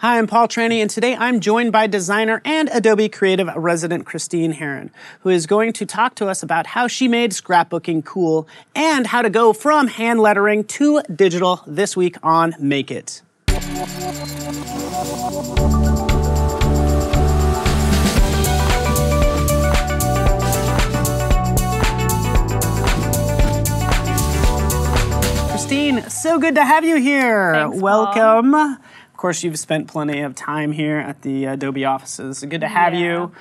Hi, I'm Paul Traney, and today I'm joined by designer and Adobe Creative resident Christine Herrin, who is going to talk to us about how she made scrapbooking cool and how to go from hand lettering to digital this week on Make It. Christine, so good to have you here. Thanks, welcome. Paul. Of course, you've spent plenty of time here at the Adobe offices. Good to have you.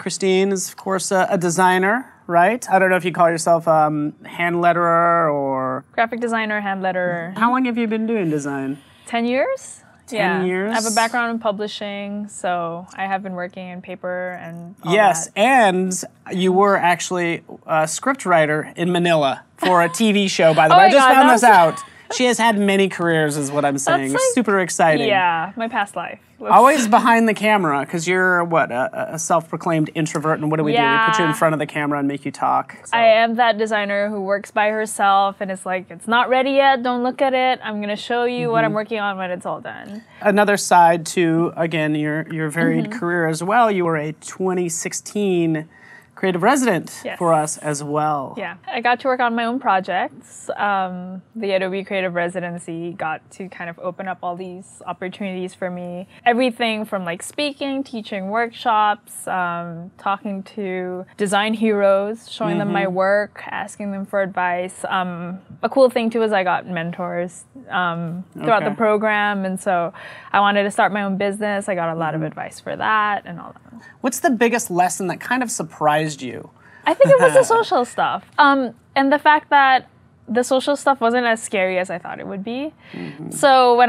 Christine is, of course, a designer, right? I don't know if you call yourself hand letterer or... Graphic designer, hand letterer. How long have you been doing design? 10 years? 10 years? I have a background in publishing, so I have been working in paper and all Yes, that. and you were actually a script writer in Manila for a TV show, by the way. I just found this out. She has had many careers, is what I'm saying. Like, super exciting. Yeah, my past life. Always behind the camera, because you're, what, a self-proclaimed introvert, and what do? We put you in front of the camera and make you talk. So. I am that designer who works by herself, and it's like, it's not ready yet, don't look at it. I'm going to show you what I'm working on when it's all done. Another side to, again, your varied career as well. You were a 2016 creative resident for us as well. Yeah, I got to work on my own projects. The Adobe Creative Residency got to kind of open up all these opportunities for me. Everything from like speaking, teaching workshops, talking to design heroes, showing them my work, asking them for advice. A cool thing too is I got mentors throughout the program, and so I wanted to start my own business. I got a lot of advice for that and all that. What's the biggest lesson that kind of surprised you? I think it was the social stuff. And the fact that the social stuff wasn't as scary as I thought it would be. So when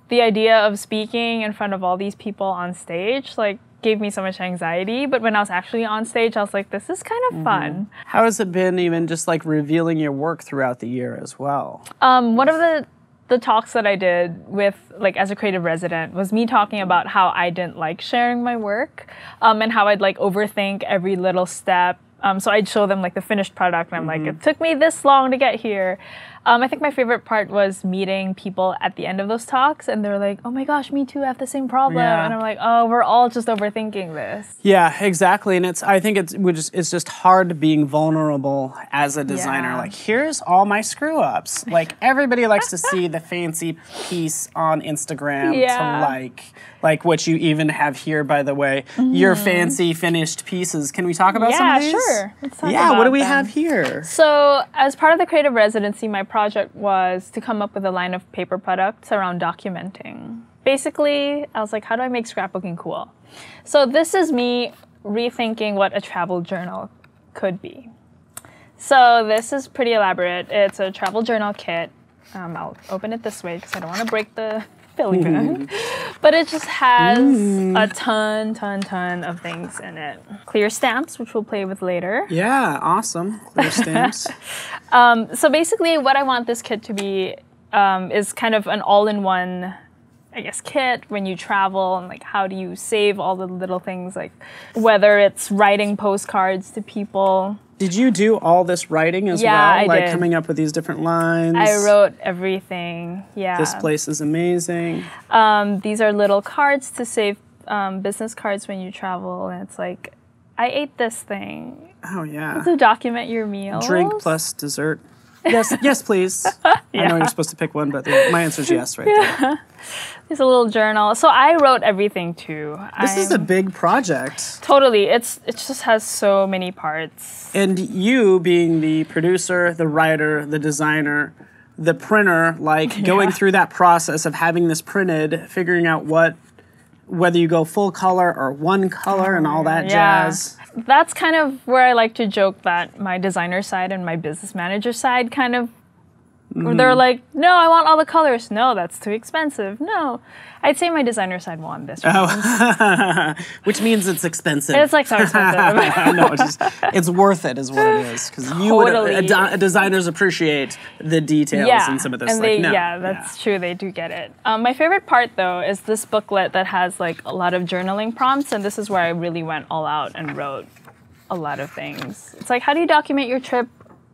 the idea of speaking in front of all these people on stage, like, gave me so much anxiety. But when I was actually on stage, I was like, this is kind of fun. How has it been even just like revealing your work throughout the year as well? One of the talks that I did with, like, as a creative resident was me talking about how I didn't like sharing my work and how I'd like overthink every little step. So I'd show them like the finished product and I'm like, it took me this long to get here. I think my favorite part was meeting people at the end of those talks and they're like, oh my gosh, me too, I have the same problem. And I'm like, oh, we're all just overthinking this. Yeah, exactly. And I think it's just hard being vulnerable as a designer. Like, here's all my screw ups. Like, everybody likes to see the fancy piece on Instagram to like what you even have here, by the way, your fancy finished pieces. Can we talk about some of these? Yeah, sure. Let's talk about what do we them. have here? So as part of the creative residency, my project was to come up with a line of paper products around documenting. Basically, I was like, how do I make scrapbooking cool? So this is me rethinking what a travel journal could be. So this is pretty elaborate. It's a travel journal kit. I'll open it this way because I don't want to break the filling bag. But it just has a ton of things in it. Clear stamps, which we'll play with later. Yeah, awesome. Clear stamps. So basically what I want this kit to be is kind of an all-in-one, I guess, kit when you travel, and like how do you save all the little things, like whether it's writing postcards to people. Did you do all this writing as well? I like did. Coming up with these different lines? I wrote everything, This place is amazing. These are little cards to save business cards when you travel, and it's like, I ate this thing. Oh, yeah. To document your meals. Drink plus dessert. Yes, please. I know you're supposed to pick one, but my answer is yes right there. There's a little journal. So I wrote everything too. This is a big project. Totally. It just has so many parts. And you being the producer, the writer, the designer, the printer, like going through that process of having this printed, figuring out whether you go full color or one color and all that jazz. That's kind of where I like to joke that my designer side and my business manager side kind of, they're like, no, I want all the colors. No, that's too expensive. No. I'd say my designer side won this one. Which means it's expensive. It's like so expensive. No, it's worth it is what it is. Because designers appreciate the details and some of this. And that's true. They do get it. My favorite part, though, is this booklet that has like a lot of journaling prompts. And this is where I really went all out and wrote a lot of things. It's like, how do you document your trip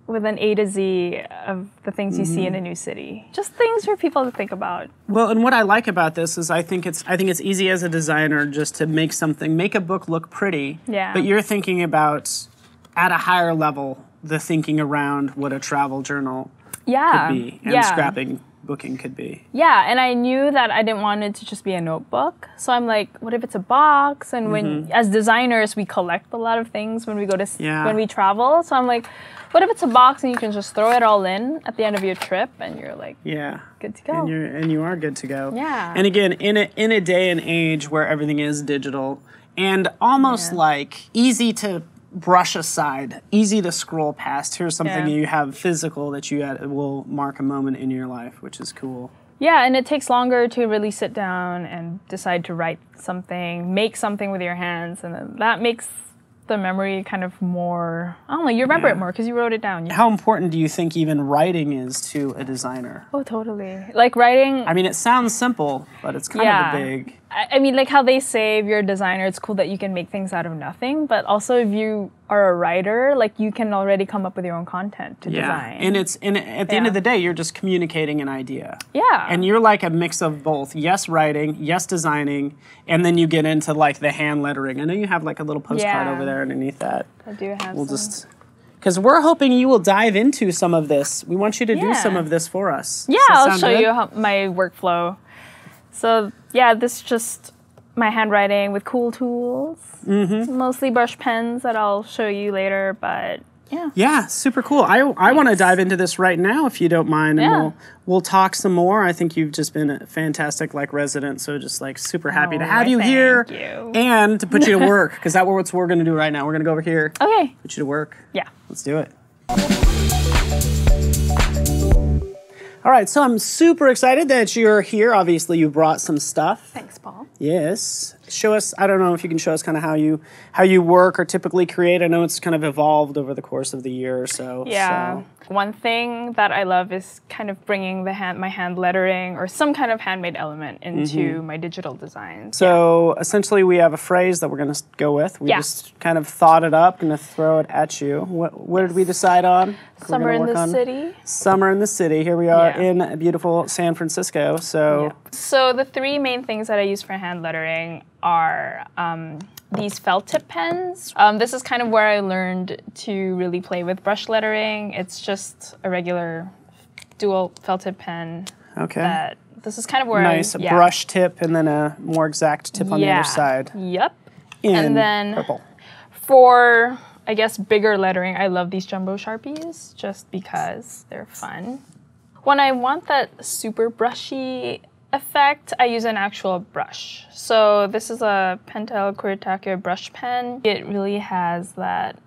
with an A to Z of the things you see in a new city. Just things for people to think about. Well, and what I like about this is I think it's easy as a designer just to make a book look pretty. Yeah. But you're thinking about, at a higher level, the thinking around what a travel journal could be and scrapping booking could be. Yeah, and I knew that I didn't want it to just be a notebook. So I'm like, what if it's a box? And when, as designers, we collect a lot of things when we go to, when we travel. So I'm like, what if it's a box and you can just throw it all in at the end of your trip and you're like, good to go. And you are good to go. Yeah. And again, in a day and age where everything is digital and almost like easy to brush aside, easy to scroll past. Here's something you have physical that will mark a moment in your life, which is cool. Yeah, and it takes longer to really sit down and decide to write something, make something with your hands, and then that makes the memory kind of more, I don't know, you remember it more because you wrote it down. How important do you think even writing is to a designer? Oh, totally. Like writing... I mean, it sounds simple, but it's kind of a big... I mean, like how they say if you're a designer, it's cool that you can make things out of nothing, but also if you are a writer, like you can already come up with your own content to design. And at the end of the day, you're just communicating an idea. Yeah. And you're like a mix of both. Yes, writing, yes, designing, and then you get into like the hand lettering. I know you have like a little postcard over there underneath that. I do have some. Because we're hoping you will dive into some of this. We want you to do some of this for us. Yeah, I'll show you my workflow. So yeah, this is just my handwriting with cool tools. Mostly brush pens that I'll show you later, but yeah. Yeah, super cool. I want to dive into this right now if you don't mind, and we'll talk some more. I think you've just been a fantastic resident, so just like super happy to have you here and to put you to work, because that's what we're going to do right now. We're going to go over here. Okay. Put you to work. Yeah. Let's do it. All right, so I'm super excited that you're here. Obviously, you brought some stuff. Thanks, Paul. Yes. Show us, I don't know if you can show us kind of how you work or typically create. I know it's kind of evolved over the course of the year or so. Yeah. So. One thing that I love is kind of bringing my hand lettering or some kind of handmade element into my digital designs. So essentially we have a phrase that we're going to go with. We just kind of thought it up, going to throw it at you. What did we decide on? Summer in the city. Summer in the city. Here we are in beautiful San Francisco. So the three main things that I use for hand lettering are these felt tip pens. This is kind of where I learned to really play with brush lettering. It's just a regular dual felt tip pen. Okay. This is kind of where a brush tip and then a more exact tip on the other side. Yep. And then purple. For, I guess, bigger lettering, I love these jumbo Sharpies just because they're fun. When I want that super brushy effect, I use an actual brush. So this is a Pentel Kuretake brush pen. It really has that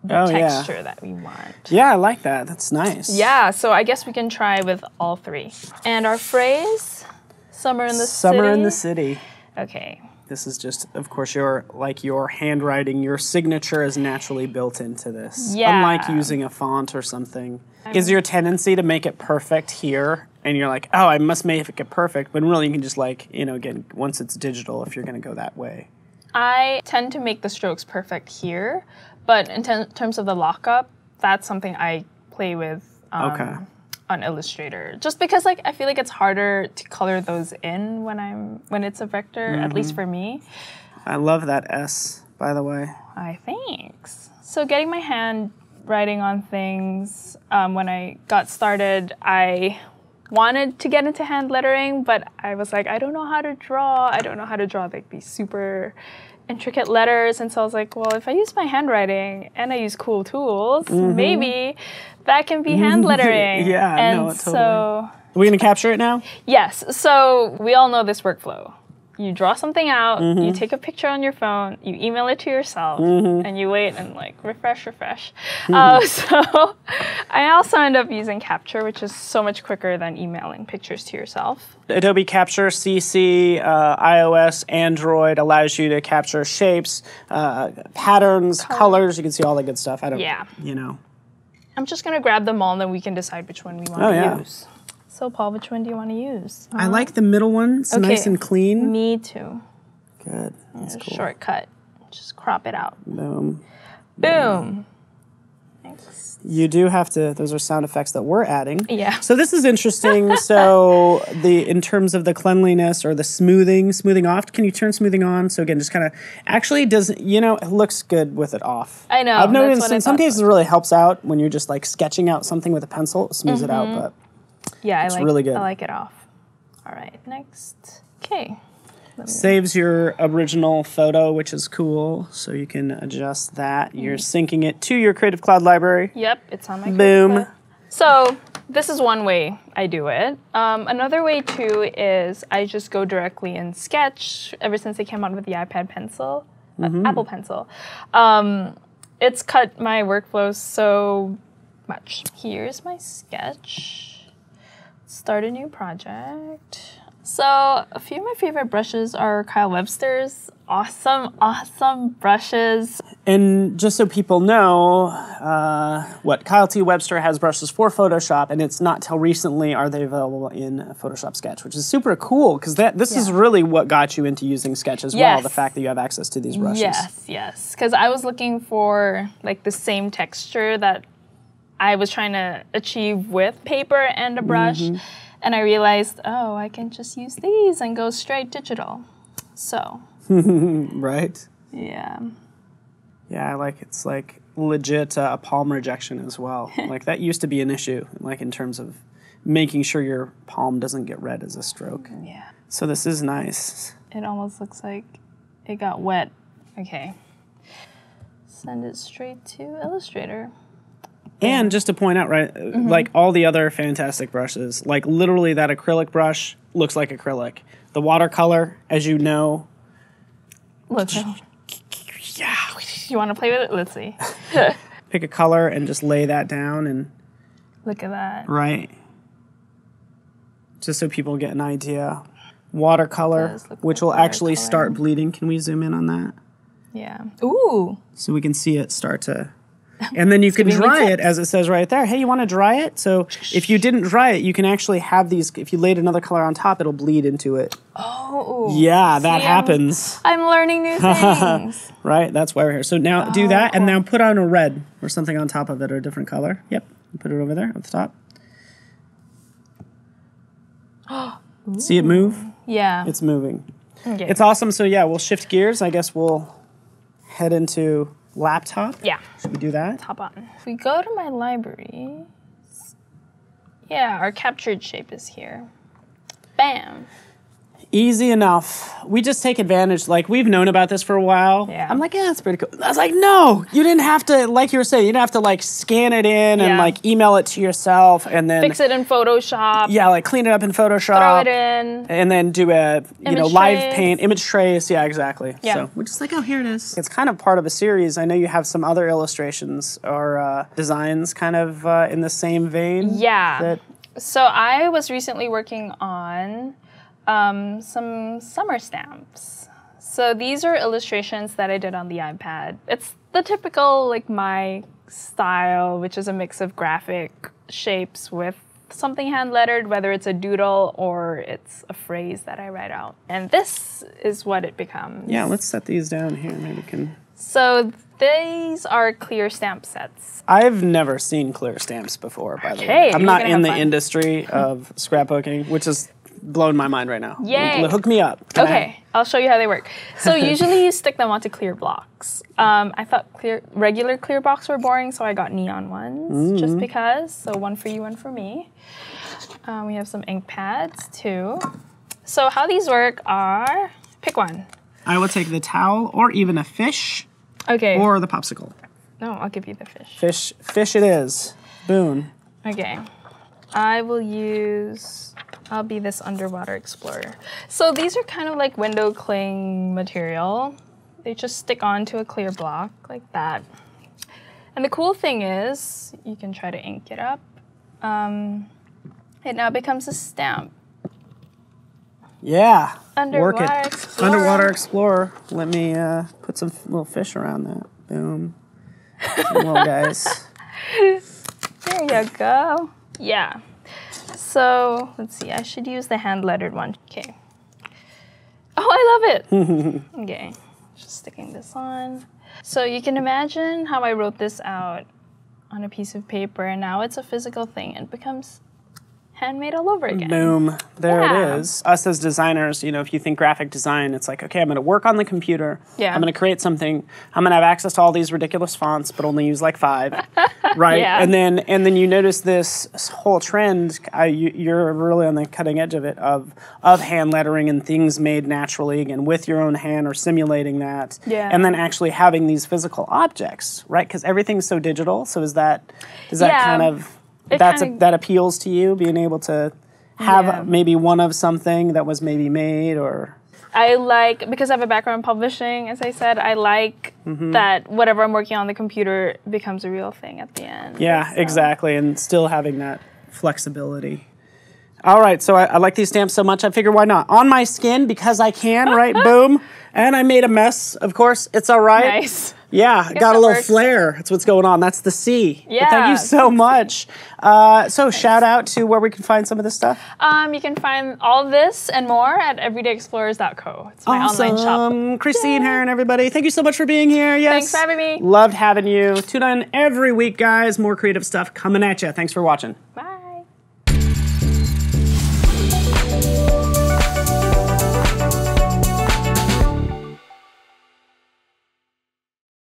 texture that we want. Yeah, I like that. That's nice. Yeah, so I guess we can try with all three. And our phrase, Summer in the City. Summer in the City. Okay. This is just, of course, your handwriting, your signature is naturally built into this. Yeah. Unlike using a font or something. Is your tendency to make it perfect here? And you're like, oh, I must make it perfect. But really, you can just again, once it's digital, if you're going to go that way. I tend to make the strokes perfect here. But in terms of the lockup, that's something I play with on Illustrator. Just because I feel like it's harder to color those in when it's a vector, at least for me. I love that S, by the way. Thanks. So getting my hand writing on things, when I got started, I wanted to get into hand lettering, but I was like, I don't know how to draw. I don't know how to draw these super intricate letters. And so I was like, well, if I use my handwriting and I use cool tools, maybe that can be hand lettering. Totally. So, are we going to capture it now? Yes. So we all know this workflow. You draw something out, you take a picture on your phone, you email it to yourself, and you wait and refresh. So I also end up using Capture, which is so much quicker than emailing pictures to yourself. Adobe Capture, CC, iOS, Android allows you to capture shapes, patterns, colors. You can see all the good stuff. I'm just going to grab them all and then we can decide which one we want to use. So, Paul, which one do you want to use? I like the middle one. It's nice and clean. Me too. Good. That's cool. Shortcut. Just crop it out. Boom. Boom. Next. You do have to, those are sound effects that we're adding. Yeah. So this is interesting. So in terms of the cleanliness or the smoothing off, can you turn smoothing on? So again, just kind of, actually it looks good with it off. I know. I've noticed in some cases it really helps out when you're just like sketching out something with a pencil, it smooths it out, but yeah, it's really good. I like it off. All right, next. Okay. Saves your original photo, which is cool. So you can adjust that. You're syncing it to your Creative Cloud library. Yep, it's on my Boom. Creative Cloud. So this is one way I do it. Another way too is I just go directly in Sketch. Ever since they came out with the iPad Pencil, Apple Pencil, it's cut my workflow so much. Here's my sketch. Start a new project. So a few of my favorite brushes are Kyle Webster's. Awesome brushes. And just so people know, Kyle T. Webster has brushes for Photoshop, and it's not till recently are they available in Photoshop Sketch, which is super cool because this is really what got you into using Sketch as well, the fact that you have access to these brushes. Yes. Because I was looking for like the same texture that I was trying to achieve with paper and a brush. And I realized, I can just use these and go straight digital. So. Right? Yeah. Yeah, it's like legit palm rejection as well. Like that used to be an issue, like in terms of making sure your palm doesn't get red as a stroke. Yeah. So this is nice. It almost looks like it got wet. Okay. Send it straight to Illustrator. And just to point out, right, like all the other fantastic brushes, like literally that acrylic brush looks like acrylic. The watercolor, as you know. Look. Yeah. You want to play with it? Let's see. Pick a color and just lay that down and. Look at that. Right. Just so people get an idea. Watercolor, which will actually start bleeding. Can we zoom in on that? Yeah. Ooh. So we can see it start to. And then you can dry it, as it says right there. Hey, you want to dry it? So if you didn't dry it, you can actually have these. If you laid another color on top, it'll bleed into it. Oh. Yeah, that happens. I'm learning new things. Right, that's why we're here. So now do that, and now put on a red or something on top of it, or a different color. Yep, put it over there at the top. See it move? Yeah. It's moving. Okay. It's awesome. So yeah, we'll shift gears. I guess we'll head into laptop. Yeah. Should we do that? Top on. If we go to my library, yeah, our captured shape is here. Bam. Easy enough. We just take advantage. Like, we've known about this for a while. Yeah. I'm like, yeah, that's pretty cool. I was like, no, you didn't have to, like you were saying, you didn't have to, like, scan it in and, like, email it to yourself and then... Fix it in Photoshop. Yeah, like, clean it up in Photoshop. Throw it in. And then do a, live paint, image trace. Yeah, exactly. Yeah. So we're just like, oh, here it is. It's kind of part of a series. I know you have some other illustrations or designs kind of in the same vein. Yeah. So I was recently working on... some summer stamps. So these are illustrations that I did on the iPad. It's the typical, like, my style, which is a mix of graphic shapes with something hand-lettered, whether it's a doodle or it's a phrase that I write out. And this is what it becomes. Yeah, let's set these down here. Maybe we can... So these are clear stamp sets. I've never seen clear stamps before, by the way. I'm not in the industry of scrapbooking, which is... blowing my mind right now. Yay. Hook me up. Okay, I'll show you how they work. So usually you stick them onto clear blocks. I thought regular clear blocks were boring, so I got neon ones just because. So one for you, one for me. We have some ink pads too. So how these work are, pick one. I will take the towel or even a fish. Okay. Or the popsicle. No, I'll give you the fish. Fish it is. Boom. Okay. I'll be this underwater explorer. So these are kind of like window cling material. They just stick onto a clear block like that. And the cool thing is, you can try to ink it up. It now becomes a stamp. Yeah. Underwater Work it. Explorer. Underwater Explorer. Let me put some little fish around that. Boom. Little guys. There you go. Yeah. So, let's see. I should use the hand-lettered one. Okay. Oh, I love it. Okay. Just sticking this on. So you can imagine how I wrote this out on a piece of paper, and now it's a physical thing. It becomes handmade all over again. Boom. There Yeah. it is. Us as designers, you know, if you think graphic design, it's like, okay, I'm going to work on the computer. Yeah. I'm going to create something. I'm going to have access to all these ridiculous fonts, but only use like 5. Right? Yeah. And then you notice this whole trend, you're really on the cutting edge of it, of hand lettering and things made naturally, again, with your own hand or simulating that. Yeah. And then actually having these physical objects, right? Because everything's so digital. So is that Yeah. kind of... It that appeals to you, being able to have Yeah. maybe one of something that was maybe made, or I like, because I have a background in publishing, as I said, I like that whatever I'm working on the computer becomes a real thing at the end. yeah, So- exactly, and still having that flexibility. All right, so I like these stamps so much, I figure why not? On my skin, because I can, right? Boom. And I made a mess, of course. It's all right. Nice. Yeah, got a that little works. flair. That's what's going on. That's the C. But Yeah, thank you so much. So shout out to where we can find some of this stuff. You can find all this and more at everydayexplorers.co. It's my online shop. Christine Herrin, everybody. Thank you so much for being here. Yes. Thanks for having me. Loved having you. Tune in every week, guys. More creative stuff coming at you. Thanks for watching. Bye.